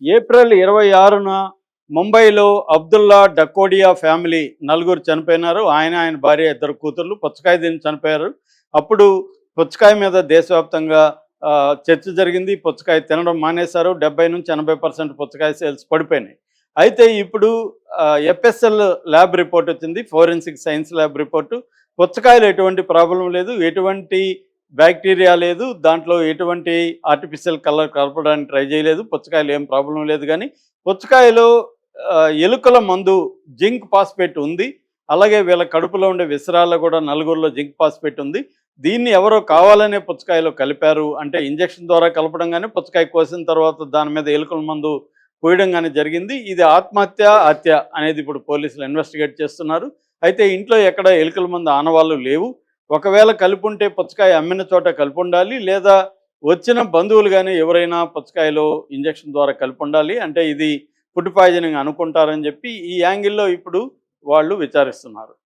April 26న ముంబైలో Abdullah డకోడియా family నలుగురు చనిపోయినారు. ఆయన భార్య, ఇద్దరు కూతుర్లు పుచ్చకాయ తిని చనిపోయారు. అప్పుడు పుచ్చకాయ మీద దేశవ్యాప్తంగా చర్చ జరిగింది. పుచ్చకాయ తినడం మానేశారు. 70-80% పుచ్చకాయ సేల్స్ పడిపోయినాయి. అయితే ఇప్పుడు ఎఫ్ఎస్ఎల్ ల్యాబ్ రిపోర్ట్ వచ్చింది. Forensic science lab report. పుచ్చకాయలో ఎటువంటి ప్రాబ్లం లేదు, ఎటువంటి బ్యాక్టీరియా లేదు, దాంట్లో ఎటువంటి ఆర్టిఫిషియల్ కలర్ కలపడానికి ట్రై చేయలేదు. పుచ్చకాయలో ఏం ప్రాబ్లం లేదు. కానీ పుచ్చకాయలో ఎలుకల మందు జింక్ ఫాస్ఫేట్ ఉంది. అలాగే వీళ్ళ కడుపులో ఉండే విసరాల్లో కూడా నలుగురిలో జింక్ ఫాస్ఫేట్ ఉంది. దీన్ని ఎవరో కావాలనే పుచ్చకాయలో కలిపారు అంటే ఇంజెక్షన్ ద్వారా కలపడం కానీ, పుచ్చకాయ కోసిన తర్వాత దాని మీద ఎలుకల మందు పోయడం కానీ జరిగింది. ఇది ఆత్మహత్య, హత్య అనేది ఇప్పుడు పోలీసులు ఇన్వెస్టిగేట్ చేస్తున్నారు. అయితే ఇంట్లో ఎక్కడ ఎలుకల మందు ఆనవాళ్ళు లేవు. ఒకవేళ కలిపుంటే పుచ్చకాయ అమ్మిన చోట కలిపుండాలి, లేదా వచ్చిన బంధువులు కానీ ఎవరైనా పుచ్చకాయలో ఇంజెక్షన్ ద్వారా కలిపుండాలి. అంటే ఇది ఫుడ్ పాయిజనింగ్ అనుకుంటారని చెప్పి ఈ యాంగిల్లో ఇప్పుడు వాళ్ళు విచారిస్తున్నారు.